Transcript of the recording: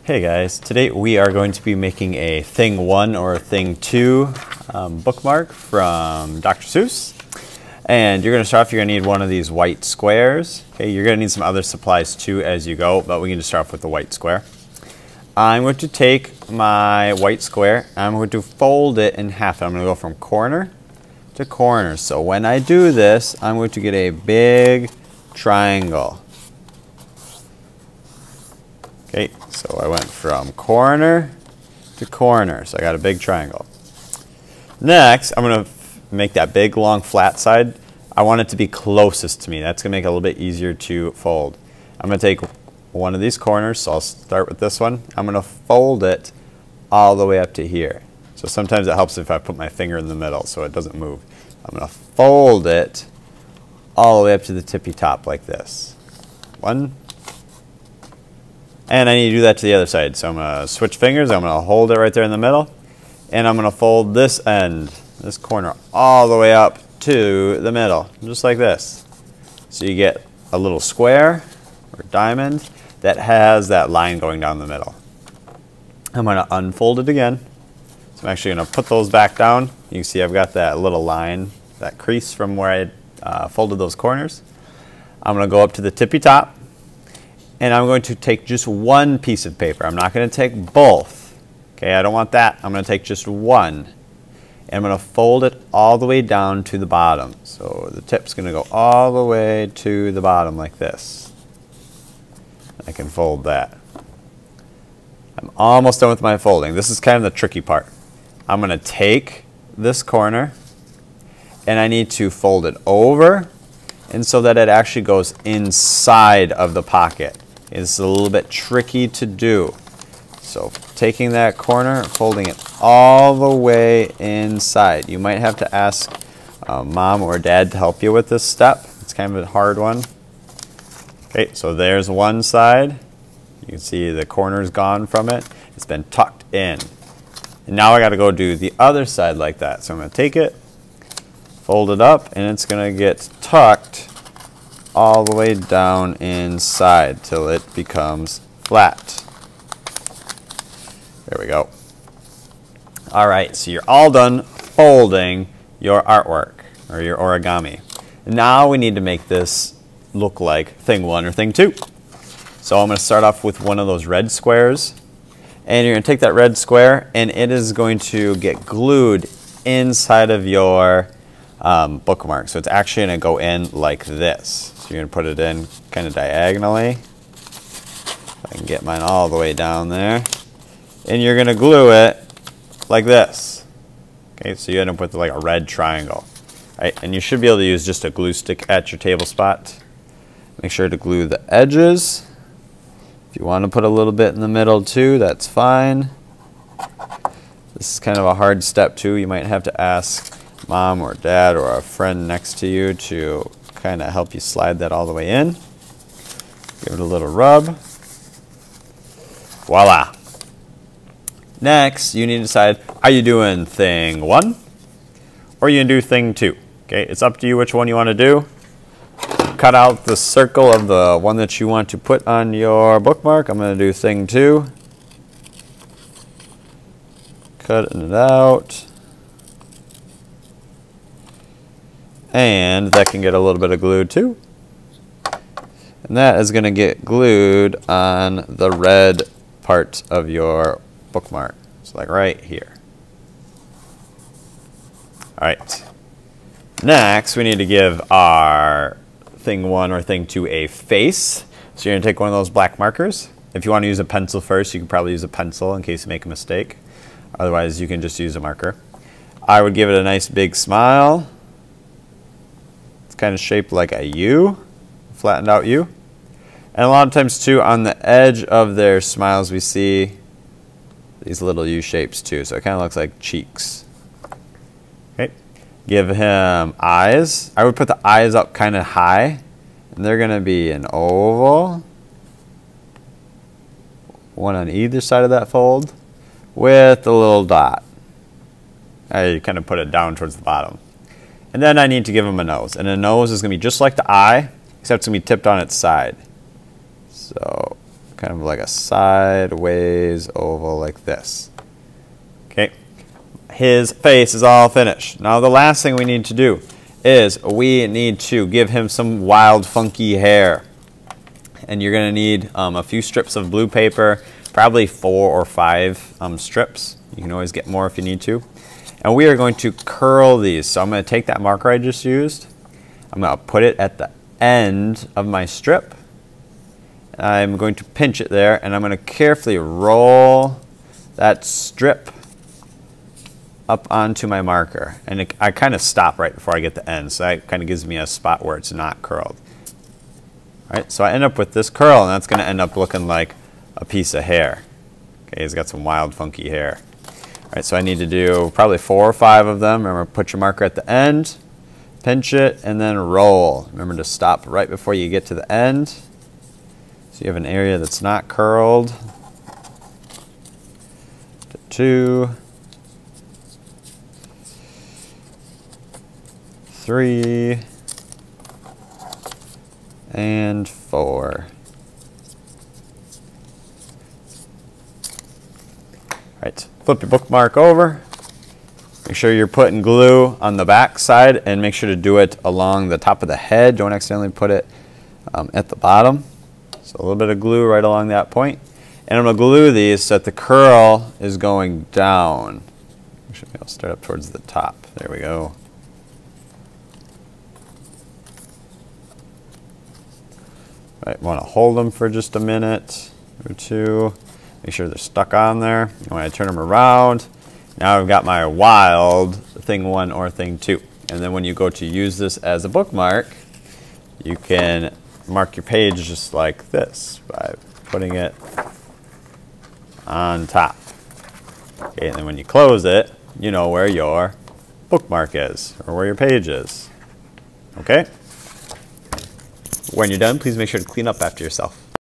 Hey guys, today we are going to be making a Thing 1 or Thing 2 bookmark from Dr. Seuss. And you're going to start off, you're going to need one of these white squares. Okay, you're going to need some other supplies too as you go, but we can just start off with the white square. I'm going to take my white square, I'm going to fold it in half. I'm going to go from corner to corner. So when I do this, I'm going to get a big triangle. Okay, so I went from corner to corner, so I got a big triangle. Next, I'm going to make that big, long, flat side. I want it to be closest to me. That's going to make it a little bit easier to fold. I'm going to take one of these corners, so I'll start with this one. I'm going to fold it all the way up to here. So sometimes it helps if I put my finger in the middle so it doesn't move. I'm going to fold it all the way up to the tippy top like this. One. And I need to do that to the other side. So I'm going to switch fingers. I'm going to hold it right there in the middle. And I'm going to fold this end, this corner, all the way up to the middle, just like this. So you get a little square or diamond that has that line going down the middle. I'm going to unfold it again. So I'm actually going to put those back down. You can see I've got that little line, that crease from where I folded those corners. I'm going to go up to the tippy top. And I'm going to take just one piece of paper. I'm not going to take both. Okay, I don't want that. I'm going to take just one. And I'm going to fold it all the way down to the bottom. So the tip's going to go all the way to the bottom like this. I can fold that. I'm almost done with my folding. This is kind of the tricky part. I'm going to take this corner and I need to fold it over and so that it actually goes inside of the pocket. It's a little bit tricky to do. So taking that corner, folding it all the way inside. You might have to ask mom or dad to help you with this step. It's kind of a hard one. Okay, so there's one side. You can see the corner's gone from it. It's been tucked in. And now I got to go do the other side like that. So I'm going to take it, fold it up, and it's going to get tucked all the way down inside till it becomes flat. There we go. All right, so you're all done folding your artwork or your origami. Now we need to make this look like Thing 1 or Thing 2. So I'm going to start off with one of those red squares. And you're going to take that red square and it is going to get glued inside of your bookmark. So it's actually going to go in like this. So you're going to put it in kind of diagonally. If I can get mine all the way down there. And you're going to glue it like this. Okay, so you end up with like a red triangle. Right? And you should be able to use just a glue stick at your table spot. Make sure to glue the edges. If you want to put a little bit in the middle too, that's fine. This is kind of a hard step too. You might have to ask mom or dad or a friend next to you to kind of help you slide that all the way in. Give it a little rub. Voila. Next, you need to decide, are you doing Thing 1 or are you going to do Thing 2? Okay, it's up to you which one you want to do. Cut out the circle of the one that you want to put on your bookmark. I'm going to do Thing 2. Cutting it out. And that can get a little bit of glue too. And that is going to get glued on the red part of your bookmark. So like right here. Alright. Next we need to give our Thing 1 or Thing 2 a face. So you're going to take one of those black markers. If you want to use a pencil first, you can probably use a pencil in case you make a mistake. Otherwise you can just use a marker. I would give it a nice big smile. Kind of shaped like a U, flattened out U. And a lot of times too on the edge of their smiles we see these little U shapes too, so it kind of looks like cheeks. Okay, give him eyes. I would put the eyes up kind of high and they're going to be an oval, one on either side of that fold with a little dot. I kind of put it down towards the bottom. And then I need to give him a nose. And a nose is going to be just like the eye, except it's going to be tipped on its side. So kind of like a sideways oval like this. Okay, his face is all finished. Now the last thing we need to do is we need to give him some wild, funky hair. And you're going to need a few strips of blue paper, probably 4 or 5 strips. You can always get more if you need to. And we are going to curl these. So I'm going to take that marker I just used. I'm going to put it at the end of my strip. I'm going to pinch it there, and I'm going to carefully roll that strip up onto my marker. And I kind of stop right before I get the end, so that kind of gives me a spot where it's not curled. All right, so I end up with this curl, and that's going to end up looking like a piece of hair. Okay, he's got some wild, funky hair. All right, so I need to do probably 4 or 5 of them. Remember, put your marker at the end, pinch it, and then roll. Remember to stop right before you get to the end. So you have an area that's not curled. 2, 3, and 4. Right, flip your bookmark over. Make sure you're putting glue on the back side, and make sure to do it along the top of the head. Don't accidentally put it at the bottom. So a little bit of glue right along that point. And I'm going to glue these so that the curl is going down. Actually, I'll start up towards the top. There we go. Right, want to hold them for just a minute or 2. Make sure they're stuck on there. And when I turn them around, now I've got my wild thing 1 or thing 2. And then when you go to use this as a bookmark, you can mark your page just like this by putting it on top. Okay, and then when you close it, you know where your bookmark is or where your page is. Okay? When you're done, please make sure to clean up after yourself.